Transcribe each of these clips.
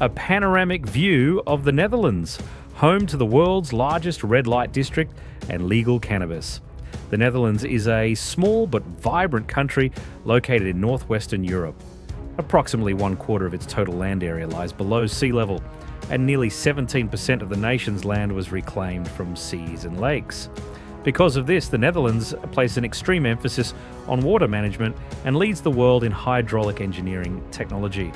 a panoramic view of the Netherlands, home to the world's largest red light district and legal cannabis. The Netherlands is a small but vibrant country located in northwestern Europe. Approximately 1/4 of its total land area lies below sea level, and nearly 17% of the nation's land was reclaimed from seas and lakes. Because of this, the Netherlands place an extreme emphasis on water management and leads the world in hydraulic engineering technology.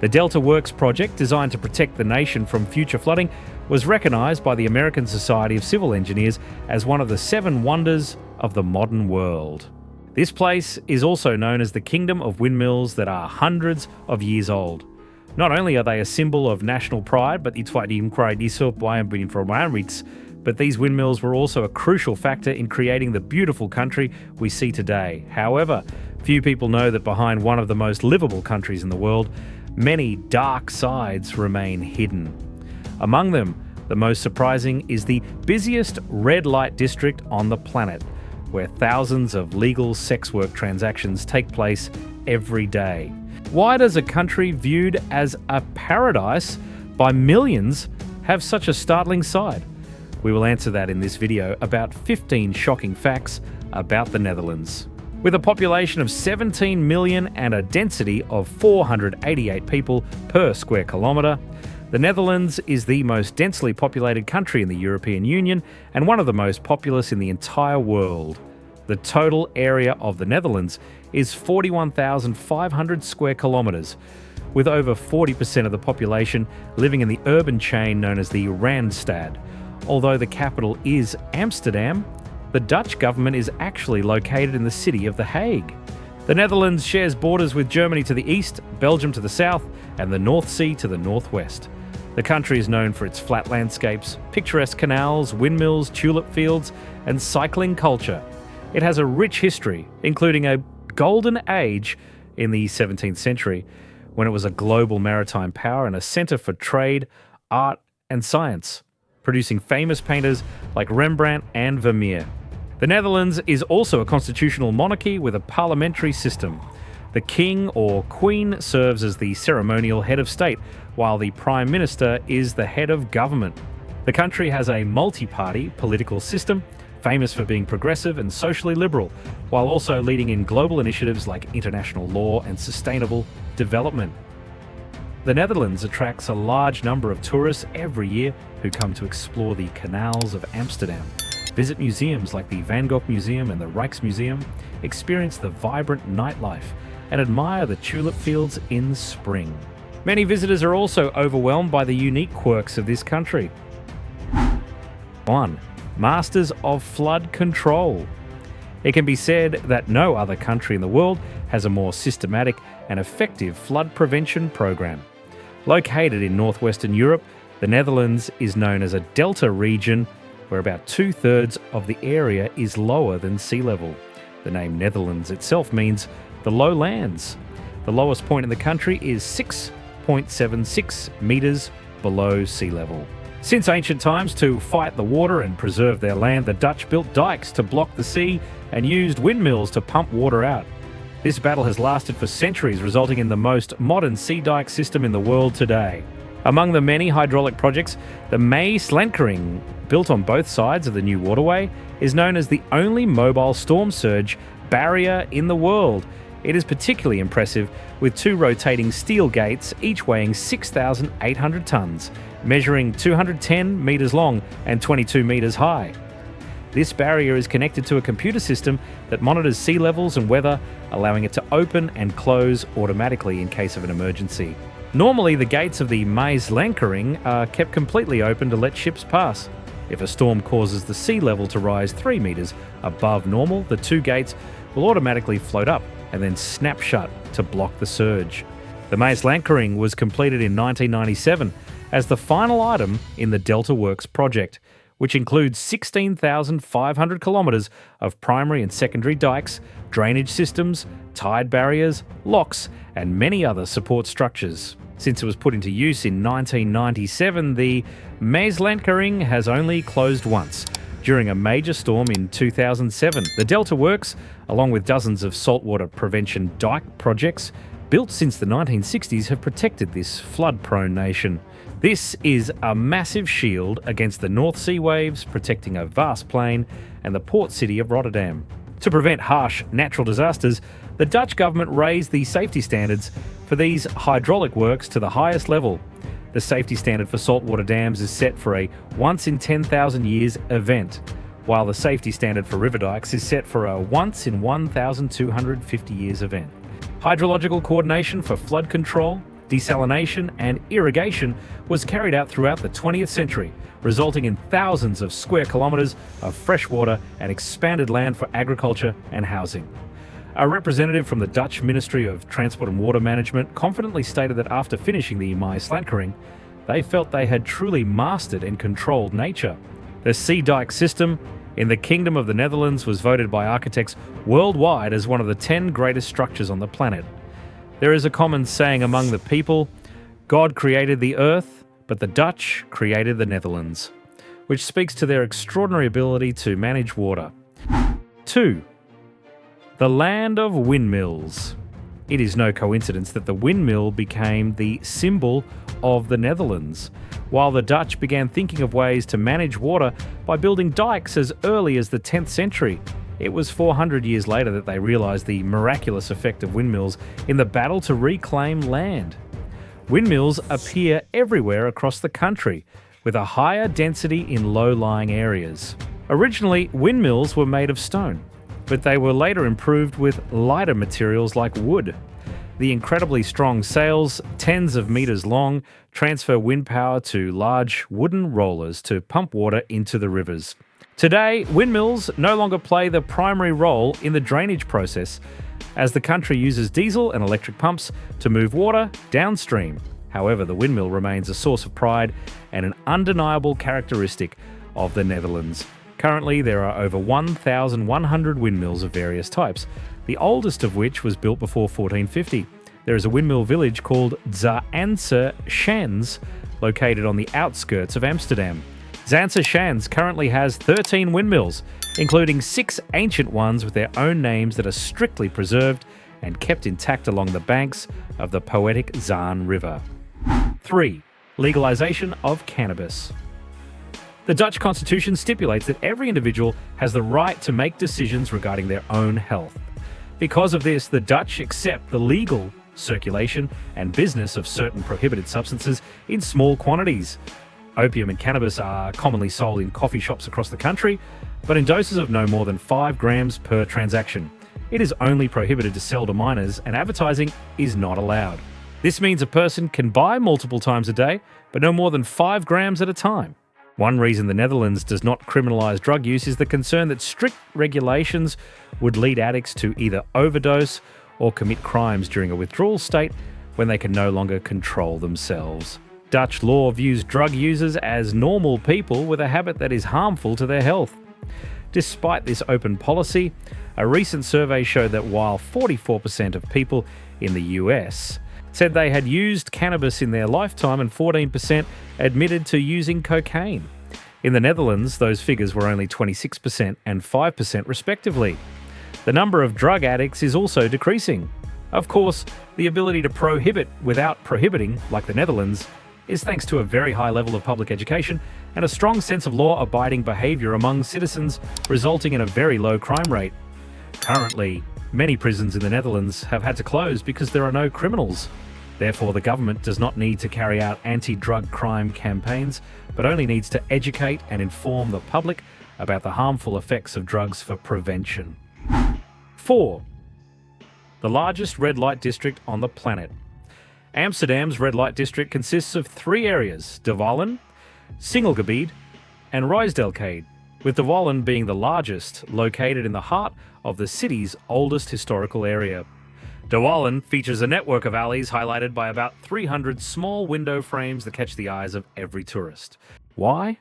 The Delta Works project, designed to protect the nation from future flooding, was recognised by the American Society of Civil Engineers as one of the 7 wonders of the modern world. This place is also known as the Kingdom of Windmills that are hundreds of years old. Not only are they a symbol of national pride, but these windmills were also a crucial factor in creating the beautiful country we see today. However, few people know that behind one of the most livable countries in the world, many dark sides remain hidden. Among them, the most surprising is the busiest red light district on the planet, where thousands of legal sex work transactions take place every day. Why does a country viewed as a paradise by millions have such a startling side? We will answer that in this video about 15 shocking facts about the Netherlands. With a population of 17 million and a density of 488 people per square kilometre, the Netherlands is the most densely populated country in the European Union and one of the most populous in the entire world. The total area of the Netherlands is 41,500 square kilometres, with over 40% of the population living in the urban chain known as the Randstad. Although the capital is Amsterdam, the Dutch government is actually located in the city of The Hague. The Netherlands shares borders with Germany to the east, Belgium to the south, and the North Sea to the northwest. The country is known for its flat landscapes, picturesque canals, windmills, tulip fields, and cycling culture. It has a rich history, including a golden age in the 17th century, when it was a global maritime power and a centre for trade, art, and science, producing famous painters like Rembrandt and Vermeer. The Netherlands is also a constitutional monarchy with a parliamentary system. The king or queen serves as the ceremonial head of state, while the prime minister is the head of government. The country has a multi-party political system, famous for being progressive and socially liberal, while also leading in global initiatives like international law and sustainable development. The Netherlands attracts a large number of tourists every year who come to explore the canals of Amsterdam, visit museums like the Van Gogh Museum and the Rijksmuseum, experience the vibrant nightlife, and admire the tulip fields in spring. Many visitors are also overwhelmed by the unique quirks of this country. 1. Masters of flood control. It can be said that no other country in the world has a more systematic and effective flood prevention program. Located in northwestern Europe, the Netherlands is known as a delta region, where about 2/3 of the area is lower than sea level. The name Netherlands itself means the lowlands. The lowest point in the country is 6.76 metres below sea level. Since ancient times, to fight the water and preserve their land, the Dutch built dikes to block the sea and used windmills to pump water out. This battle has lasted for centuries, resulting in the most modern sea dike system in the world today. Among the many hydraulic projects, the misunderstand, built on both sides of the new waterway, is known as the only mobile storm surge barrier in the world. It is particularly impressive with 2 rotating steel gates, each weighing 6,800 tonnes, measuring 210 metres long and 22 metres high. This barrier is connected to a computer system that monitors sea levels and weather, allowing it to open and close automatically in case of an emergency. Normally, the gates of the misunderstand are kept completely open to let ships pass. If a storm causes the sea level to rise 3 metres above normal, the 2 gates will automatically float up and then snap shut to block the surge. The misunderstand was completed in 1997 as the final item in the Delta Works project, which includes 16,500 kilometres of primary and secondary dikes, drainage systems, tide barriers, locks, and many other support structures. Since it was put into use in 1997, the misunderstand has only closed once, during a major storm in 2007. The Delta Works, along with dozens of saltwater prevention dike projects, built since the 1960s, have protected this flood-prone nation. This is a massive shield against the North Sea waves, protecting a vast plain and the port city of Rotterdam. To prevent harsh natural disasters, the Dutch government raised the safety standards for these hydraulic works to the highest level. The safety standard for saltwater dams is set for a once in 10,000 years event, while the safety standard for river dikes is set for a once in 1,250 years event. Hydrological coordination for flood control, desalination and irrigation was carried out throughout the 20th century, resulting in thousands of square kilometres of fresh water and expanded land for agriculture and housing. A representative from the Dutch Ministry of Transport and Water Management confidently stated that after finishing the Maaslankering, they felt they had truly mastered and controlled nature. The sea dike system in the Kingdom of the Netherlands was voted by architects worldwide as one of the 10 greatest structures on the planet. There is a common saying among the people, God created the earth, but the Dutch created the Netherlands, which speaks to their extraordinary ability to manage water. 2. The Land of Windmills. It is no coincidence that the windmill became the symbol of the Netherlands, while the Dutch began thinking of ways to manage water by building dikes as early as the 10th century. It was 400 years later that they realised the miraculous effect of windmills in the battle to reclaim land. Windmills appear everywhere across the country, with a higher density in low-lying areas. Originally, windmills were made of stone, but they were later improved with lighter materials like wood. The incredibly strong sails, tens of meters long, transfer wind power to large wooden rollers to pump water into the rivers. Today, windmills no longer play the primary role in the drainage process, as the country uses diesel and electric pumps to move water downstream. However, the windmill remains a source of pride and an undeniable characteristic of the Netherlands. Currently, there are over 1,100 windmills of various types, the oldest of which was built before 1450. There is a windmill village called Zaanse Schans, located on the outskirts of Amsterdam. Zaanse Schans currently has 13 windmills, including 6 ancient ones with their own names that are strictly preserved and kept intact along the banks of the poetic Zaan River. 3. Legalization of Cannabis. The Dutch constitution stipulates that every individual has the right to make decisions regarding their own health. Because of this, the Dutch accept the legal circulation and business of certain prohibited substances in small quantities. Opium and cannabis are commonly sold in coffee shops across the country, but in doses of no more than 5 grams per transaction. It is only prohibited to sell to minors, and advertising is not allowed. This means a person can buy multiple times a day, but no more than 5 grams at a time. One reason the Netherlands does not criminalise drug use is the concern that strict regulations would lead addicts to either overdose or commit crimes during a withdrawal state when they can no longer control themselves. Dutch law views drug users as normal people with a habit that is harmful to their health. Despite this open policy, a recent survey showed that while 44% of people in the US said they had used cannabis in their lifetime and 14% admitted to using cocaine. In the Netherlands, those figures were only 26% and 5% respectively. The number of drug addicts is also decreasing. Of course, the ability to prohibit without prohibiting, like the Netherlands, is thanks to a very high level of public education and a strong sense of law-abiding behaviour among citizens, resulting in a very low crime rate. Currently, many prisons in the Netherlands have had to close because there are no criminals. Therefore, the government does not need to carry out anti-drug crime campaigns, but only needs to educate and inform the public about the harmful effects of drugs for prevention. 4. The largest red light district on the planet. Amsterdam's red light district consists of 3 areas: De Wallen, Singelgebied, and Rijsdelkade, with De Wallen being the largest, located in the heart of the city's oldest historical area. De Wallen features a network of alleys highlighted by about 300 small window frames that catch the eyes of every tourist. Why?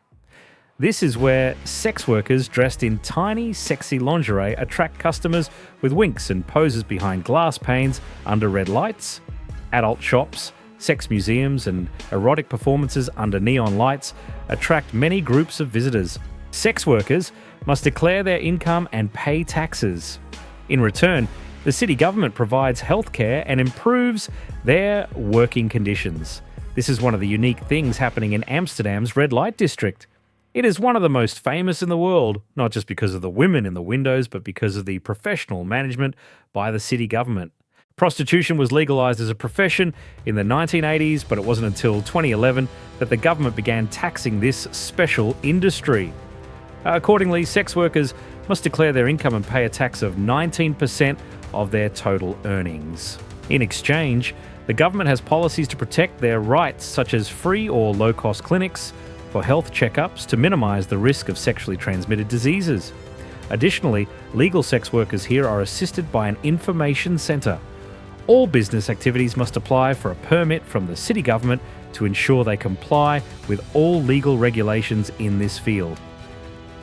This is where sex workers dressed in tiny, sexy lingerie attract customers with winks and poses behind glass panes under red lights, adult shops, sex museums, and erotic performances under neon lights attract many groups of visitors. Sex workers must declare their income and pay taxes. In return, The city government provides healthcare and improves their working conditions. This is one of the unique things happening in Amsterdam's red light district. It is one of the most famous in the world, not just because of the women in the windows, but because of the professional management by the city government. Prostitution was legalized as a profession in the 1980s, but it wasn't until 2011 that the government began taxing this special industry. Accordingly, sex workers must declare their income and pay a tax of 19% of their total earnings. In exchange, the government has policies to protect their rights, such as free or low-cost clinics for health checkups to minimize the risk of sexually transmitted diseases. Additionally, legal sex workers here are assisted by an information centre. All business activities must apply for a permit from the city government to ensure they comply with all legal regulations in this field.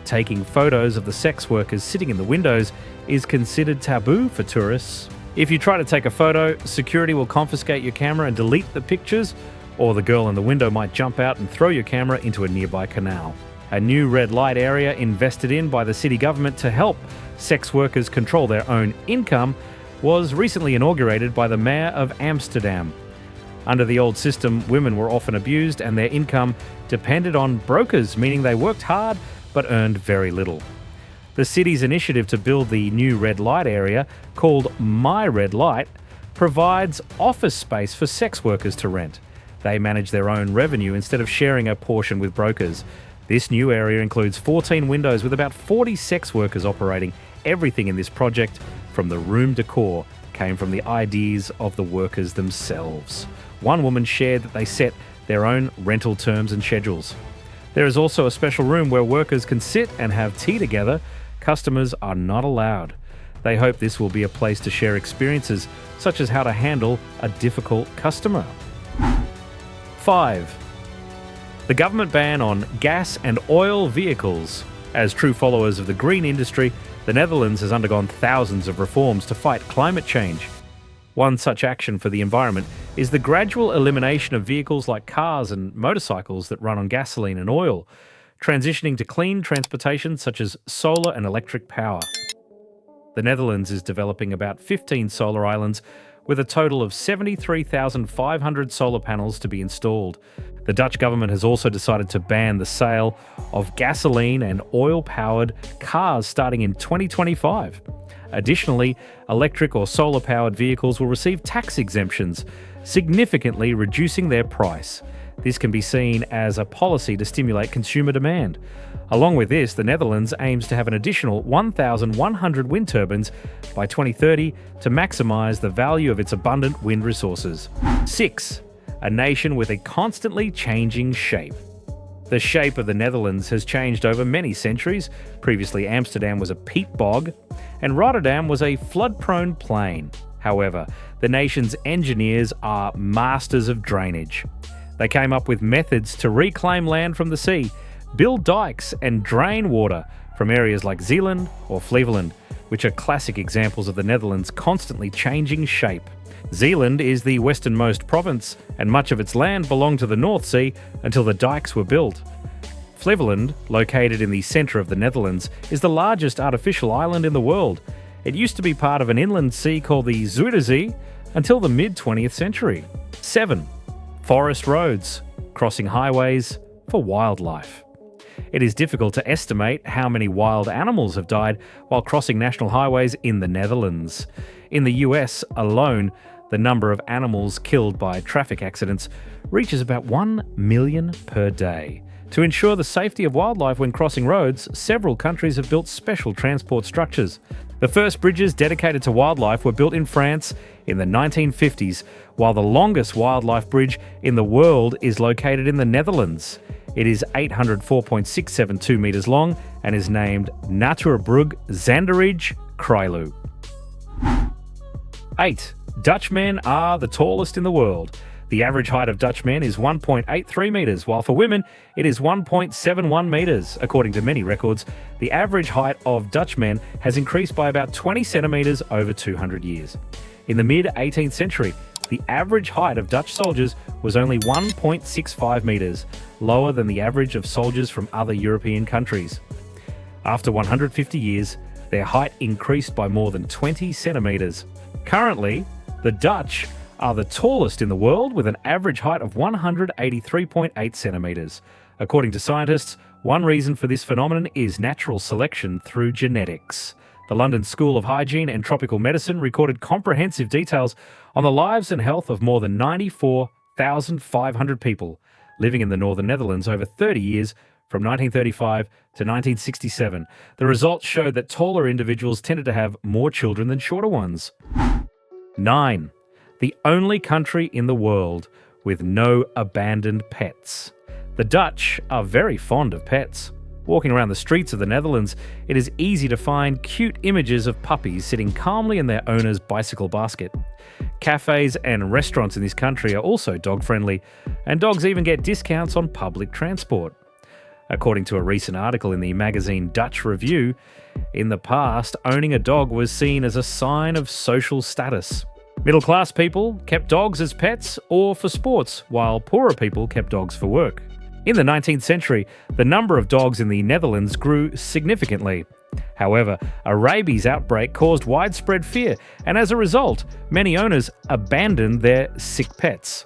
Taking photos of the sex workers sitting in the windows is considered taboo for tourists. If you try to take a photo, security will confiscate your camera and delete the pictures, or the girl in the window might jump out and throw your camera into a nearby canal. A new red light area invested in by the city government to help sex workers control their own income was recently inaugurated by the Mayor of Amsterdam. Under the old system, women were often abused and their income depended on brokers, meaning they worked hard but earned very little. The city's initiative to build the new red light area, called My Red Light, provides office space for sex workers to rent. They manage their own revenue instead of sharing a portion with brokers. This new area includes 14 windows with about 40 sex workers operating. Everything in this project, from the room decor, came from the ideas of the workers themselves. One woman shared that they set their own rental terms and schedules. There is also a special room where workers can sit and have tea together. Customers are not allowed. They hope this will be a place to share experiences, such as how to handle a difficult customer. 5. The government ban on gas and oil vehicles. As true followers of the green industry, the Netherlands has undergone thousands of reforms to fight climate change. One such action for the environment is the gradual elimination of vehicles like cars and motorcycles that run on gasoline and oil, transitioning to clean transportation such as solar and electric power. The Netherlands is developing about 15 solar islands with a total of 73,500 solar panels to be installed. The Dutch government has also decided to ban the sale of gasoline and oil-powered cars starting in 2025. Additionally, electric or solar-powered vehicles will receive tax exemptions, significantly reducing their price. This can be seen as a policy to stimulate consumer demand. Along with this, the Netherlands aims to have an additional 1,100 wind turbines by 2030 to maximise the value of its abundant wind resources. 6. A nation with a constantly changing shape. The shape of the Netherlands has changed over many centuries. Previously, Amsterdam was a peat bog, and Rotterdam was a flood-prone plain. However, the nation's engineers are masters of drainage. They came up with methods to reclaim land from the sea, build dikes, and drain water from areas like Zeeland or Flevoland, which are classic examples of the Netherlands' constantly changing shape. Zeeland is the westernmost province, and much of its land belonged to the North Sea until the dikes were built. Flevoland, located in the centre of the Netherlands, is the largest artificial island in the world. It used to be part of an inland sea called the Zuiderzee until the mid-20th century. 7. Forest roads, crossing highways for wildlife. It is difficult to estimate how many wild animals have died while crossing national highways in the Netherlands. In the US alone, the number of animals killed by traffic accidents reaches about 1 million per day. To ensure the safety of wildlife when crossing roads, several countries have built special transport structures. The first bridges dedicated to wildlife were built in France in the 1950s, while the longest wildlife bridge in the world is located in the Netherlands. It is 804.672 metres long and is named Natuurbrug Zanderij Krijlu. 8. Dutchmen are the tallest in the world. The average height of Dutchmen is 1.83 metres, while for women it is 1.71 metres. According to many records, the average height of Dutchmen has increased by about 20 centimetres over 200 years. In the mid-18th century, the average height of Dutch soldiers was only 1.65 metres, lower than the average of soldiers from other European countries. After 150 years, Their height increased by more than 20 centimetres. Currently, the Dutch are the tallest in the world with an average height of 183.8 centimetres. According to scientists, one reason for this phenomenon is natural selection through genetics. The London School of Hygiene and Tropical Medicine recorded comprehensive details on the lives and health of more than 94,500 people living in the northern Netherlands over 30 years from 1935 to 1967. The results showed that taller individuals tended to have more children than shorter ones. 9. The only country in the world with no abandoned pets. The Dutch are very fond of pets. Walking around the streets of the Netherlands, it is easy to find cute images of puppies sitting calmly in their owner's bicycle basket. Cafes and restaurants in this country are also dog-friendly, and dogs even get discounts on public transport. According to a recent article in the magazine Dutch Review, in the past, owning a dog was seen as a sign of social status. Middle-class people kept dogs as pets or for sports, while poorer people kept dogs for work. In the 19th century, the number of dogs in the Netherlands grew significantly. However, a rabies outbreak caused widespread fear, and as a result, many owners abandoned their sick pets.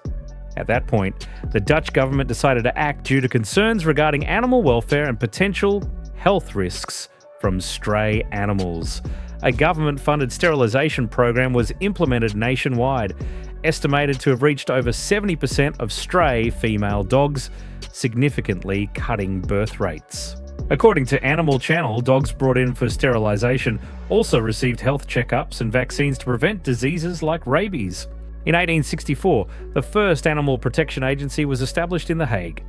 At that point, the Dutch government decided to act due to concerns regarding animal welfare and potential health risks from stray animals. A government-funded sterilisation program was implemented nationwide, estimated to have reached over 70% of stray female dogs, significantly cutting birth rates. According to Animal Channel, dogs brought in for sterilisation also received health checkups and vaccines to prevent diseases like rabies. In 1864, the first animal protection agency was established in The Hague.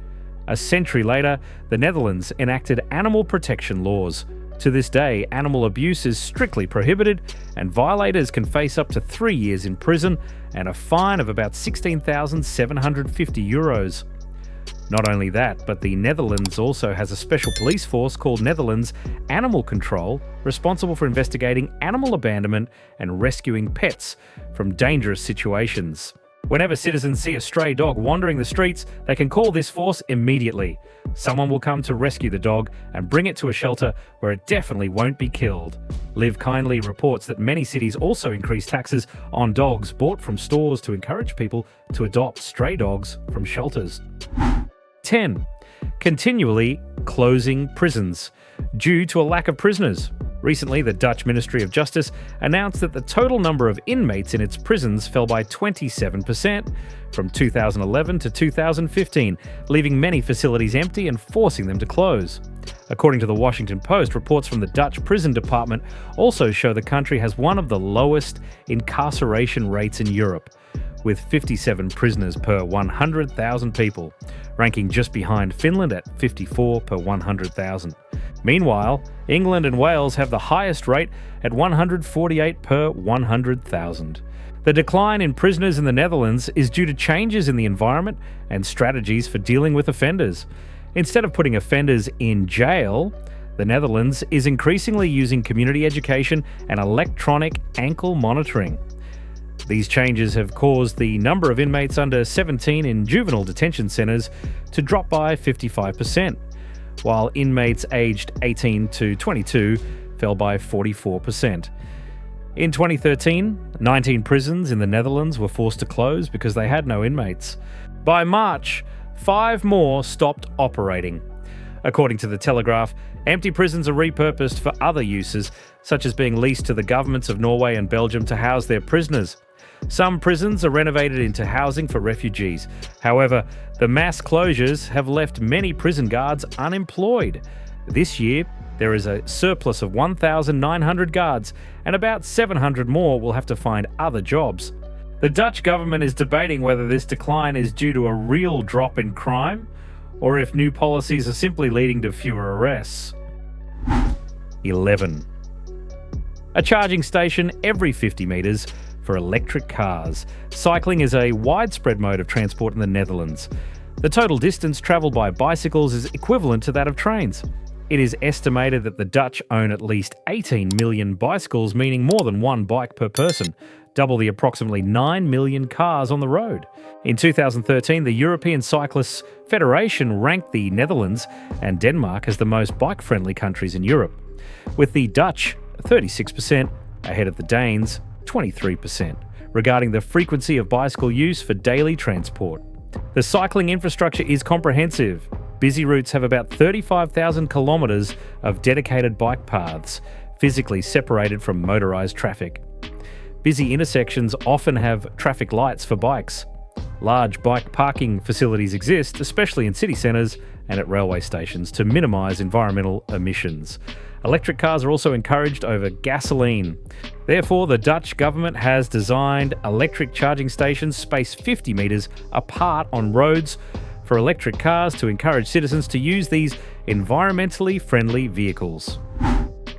A century later, the Netherlands enacted animal protection laws. To this day, animal abuse is strictly prohibited, and violators can face up to 3 years in prison and a fine of about €16,750. Not only that, but the Netherlands also has a special police force called Netherlands Animal Control, responsible for investigating animal abandonment and rescuing pets from dangerous situations. Whenever citizens see a stray dog wandering the streets, they can call this force immediately. Someone will come to rescue the dog and bring it to a shelter where it definitely won't be killed. Live Kindly reports that many cities also increase taxes on dogs bought from stores to encourage people to adopt stray dogs from shelters. 10. Continually closing prisons due to a lack of prisoners. Recently, the Dutch Ministry of Justice announced that the total number of inmates in its prisons fell by 27% from 2011 to 2015, leaving many facilities empty and forcing them to close. According to the Washington Post, reports from the Dutch Prison Department also show the country has one of the lowest incarceration rates in Europe, with 57 prisoners per 100,000 people, ranking just behind Finland at 54 per 100,000. Meanwhile, England and Wales have the highest rate at 148 per 100,000. The decline in prisoners in the Netherlands is due to changes in the environment and strategies for dealing with offenders. Instead of putting offenders in jail, the Netherlands is increasingly using community education and electronic ankle monitoring. These changes have caused the number of inmates under 17 in juvenile detention centres to drop by 55%, while inmates aged 18 to 22 fell by 44%. In 2013, 19 prisons in the Netherlands were forced to close because they had no inmates. By March, 5 more stopped operating. According to The Telegraph, empty prisons are repurposed for other uses, such as being leased to the governments of Norway and Belgium to house their prisoners. Some prisons are renovated into housing for refugees. However, the mass closures have left many prison guards unemployed. This year, there is a surplus of 1,900 guards, and about 700 more will have to find other jobs. The Dutch government is debating whether this decline is due to a real drop in crime, or if new policies are simply leading to fewer arrests. 11. A charging station every 50 metres for electric cars. Cycling is a widespread mode of transport in the Netherlands. The total distance travelled by bicycles is equivalent to that of trains. It is estimated that the Dutch own at least 18 million bicycles, meaning more than one bike per person, double the approximately 9 million cars on the road. In 2013, the European Cyclists Federation ranked the Netherlands and Denmark as the most bike-friendly countries in Europe, with the Dutch 36%, ahead of the Danes, 23%, regarding the frequency of bicycle use for daily transport. The cycling infrastructure is comprehensive. Busy routes have about 35,000 kilometres of dedicated bike paths, physically separated from motorised traffic. Busy intersections often have traffic lights for bikes. Large bike parking facilities exist, especially in city centres and at railway stations, to minimise environmental emissions. Electric cars are also encouraged over gasoline. Therefore, the Dutch government has designed electric charging stations spaced 50 metres apart on roads for electric cars to encourage citizens to use these environmentally friendly vehicles.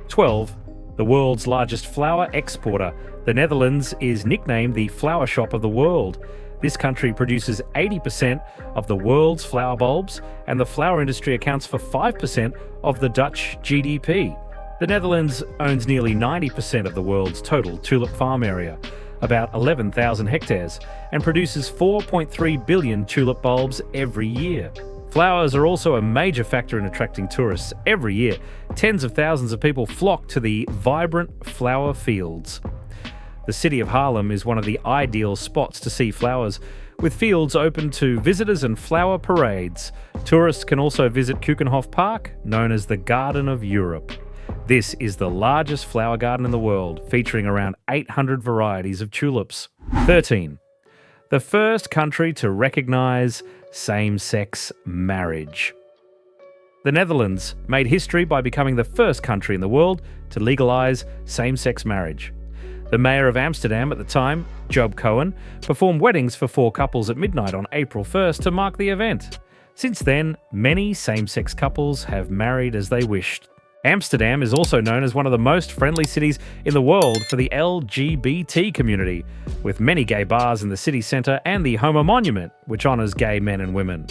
12. The world's largest flower exporter. The Netherlands is nicknamed the flower shop of the world. This country produces 80% of the world's flower bulbs, and the flower industry accounts for 5% of the Dutch GDP. The Netherlands owns nearly 90% of the world's total tulip farm area, about 11,000 hectares, and produces 4.3 billion tulip bulbs every year. Flowers are also a major factor in attracting tourists. Every year, tens of thousands of people flock to the vibrant flower fields. The city of Haarlem is one of the ideal spots to see flowers, with fields open to visitors and flower parades. Tourists can also visit Keukenhof Park, known as the Garden of Europe. This is the largest flower garden in the world, featuring around 800 varieties of tulips. 13. The first country to recognise same-sex marriage. The Netherlands made history by becoming the first country in the world to legalise same-sex marriage. The mayor of Amsterdam at the time, Job Cohen, performed weddings for 4 couples at midnight on April 1st to mark the event. Since then, many same-sex couples have married as they wished. Amsterdam is also known as one of the most friendly cities in the world for the LGBT community, with many gay bars in the city centre and the Homo Monument, which honours gay men and women.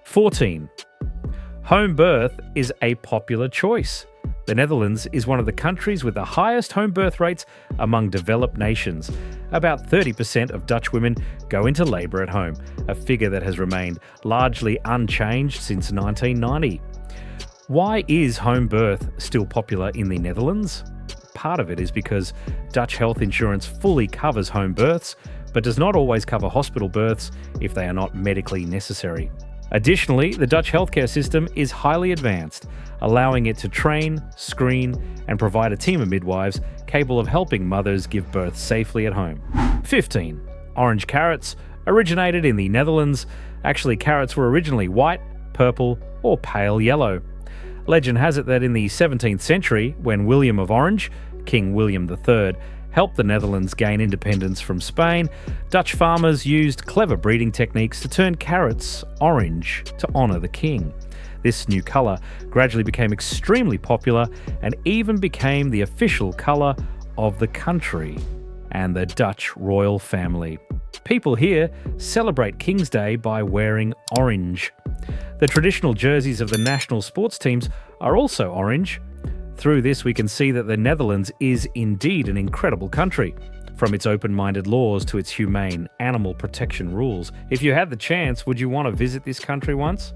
14. Home birth is a popular choice. The Netherlands is one of the countries with the highest home birth rates among developed nations. About 30% of Dutch women go into labour at home, a figure that has remained largely unchanged since 1990. Why is home birth still popular in the Netherlands? Part of it is because Dutch health insurance fully covers home births, but does not always cover hospital births if they are not medically necessary. Additionally, the Dutch healthcare system is highly advanced, allowing it to train, screen, and provide a team of midwives capable of helping mothers give birth safely at home. 15. Orange carrots originated in the Netherlands. Actually, carrots were originally white, purple, or pale yellow. Legend has it that in the 17th century, when William of Orange, King William III, helped the Netherlands gain independence from Spain, Dutch farmers used clever breeding techniques to turn carrots orange to honour the king. This new colour gradually became extremely popular and even became the official colour of the country and the Dutch royal family. People here celebrate King's Day by wearing orange. The traditional jerseys of the national sports teams are also orange. Through this, we can see that the Netherlands is indeed an incredible country, from its open-minded laws to its humane animal protection rules. If you had the chance, would you want to visit this country once?